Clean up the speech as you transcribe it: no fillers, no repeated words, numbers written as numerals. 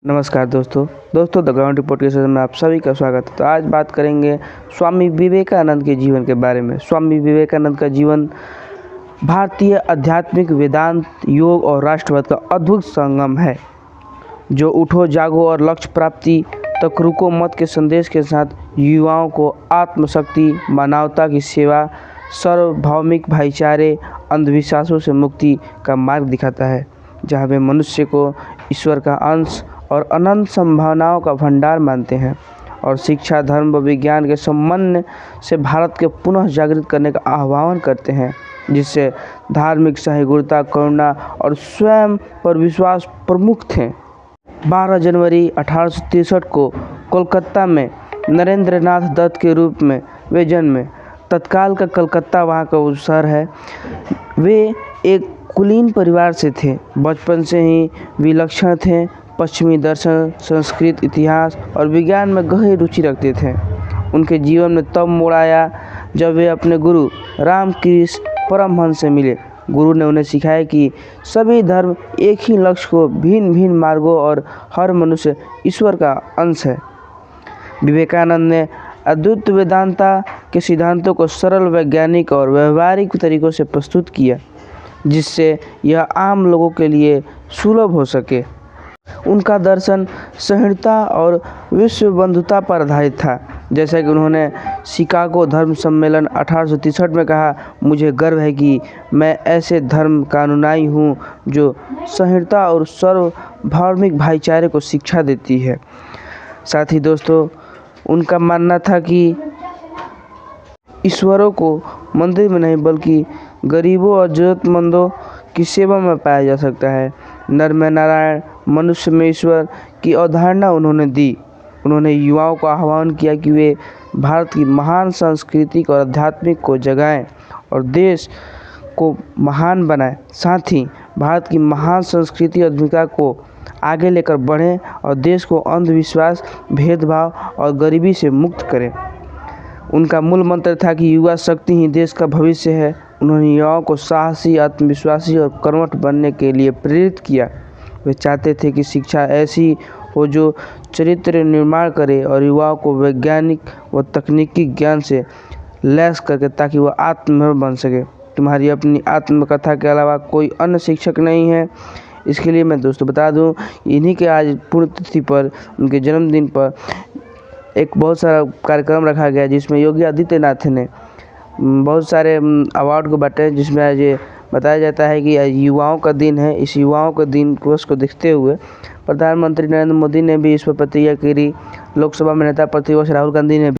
नमस्कार दोस्तों the ground report के सेशन में आप सभी का स्वागत है। तो आज बात करेंगे स्वामी विवेकानंद के जीवन के बारे में। स्वामी विवेकानंद का जीवन भारतीय आध्यात्मिक वेदांत, योग और राष्ट्रवाद का अद्भुत संगम है, जो उठो जागो और लक्ष्य प्राप्ति तक रुको मत के संदेश के साथ युवाओं को आत्मशक्ति, मानवता की सेवा, सार्वभौमिक भाईचारे, अंधविश्वासों से मुक्ति का मार्ग दिखाता है, जहाँ वे मनुष्य को ईश्वर का अंश और अनंत संभावनाओं का भंडार मानते हैं और शिक्षा, धर्म व विज्ञान के समन्वय से भारत के पुनः जागृत करने का आह्वान करते हैं, जिससे धार्मिक सहिष्णुता, करुणा और स्वयं पर विश्वास प्रमुख थे। 12 जनवरी 1863 को कोलकाता में नरेंद्र नाथ दत्त के रूप में वे जन्मे। तत्काल का कलकत्ता वहाँ का शहर है। वे एक कुलीन परिवार से थे। बचपन से ही विलक्षण थे। पश्चिमी दर्शन, संस्कृत, इतिहास और विज्ञान में गहरी रुचि रखते थे। उनके जीवन में तब मोड़ आया जब वे अपने गुरु रामकृष्ण परमहंस से मिले। गुरु ने उन्हें सिखाया कि सभी धर्म एक ही लक्ष्य को भिन्न भिन्न मार्गों और हर मनुष्य ईश्वर का अंश है। विवेकानंद ने अद्वैत वेदांता के सिद्धांतों को सरल, वैज्ञानिक और व्यवहारिक तरीकों से प्रस्तुत किया, जिससे यह आम लोगों के लिए सुलभ हो सके। उनका दर्शन सहिष्णुता और विश्व बंधुता पर आधारित था। जैसा कि उन्होंने शिकागो धर्म सम्मेलन 1863 में कहा, मुझे गर्व है कि मैं ऐसे धर्म का अनुयायी हूँ जो सहिष्णुता और सार्वभौमिक भाईचारे को शिक्षा देती है। साथ ही दोस्तों, उनका मानना था कि ईश्वरों को मंदिर में नहीं बल्कि गरीबों और ज़रूरतमंदों की सेवा में पाया जा सकता है। नर में नारायण, मनुष्य में ईश्वर की अवधारणा उन्होंने दी। उन्होंने युवाओं को आह्वान किया कि वे भारत की महान सांस्कृतिक और आध्यात्मिक को जगाएं और देश को महान बनाएं। साथ ही भारत की महान संस्कृति और आध्यात्मिकता को आगे लेकर बढ़ें और देश को अंधविश्वास, भेदभाव और गरीबी से मुक्त करें। उनका मूल मंत्र था कि युवा शक्ति ही देश का भविष्य है। उन्होंने युवाओं को साहसी, आत्मविश्वासी और कर्मठ बनने के लिए प्रेरित किया। वे चाहते थे कि शिक्षा ऐसी हो जो चरित्र निर्माण करे और युवाओं को वैज्ञानिक व तकनीकी ज्ञान से लैस करके, ताकि वह आत्मनिर्भर बन सके। तुम्हारी अपनी आत्मकथा के अलावा कोई अन्य शिक्षक नहीं है। इसके लिए मैं दोस्तों बता दूं, इन्हीं के आज पुण्यतिथि पर, उनके जन्मदिन पर एक बहुत सारा कार्यक्रम रखा गया, जिसमें योगी आदित्यनाथ ने बहुत सारे अवार्ड को बांटे, जिसमें आज ये बताया जाता है कि युवाओं का दिन है। इस युवाओं का दिन दिवस को देखते हुए प्रधानमंत्री नरेंद्र मोदी ने भी इस पर प्रतिक्रिया करी। लोकसभा में नेता प्रतिपक्ष राहुल गांधी ने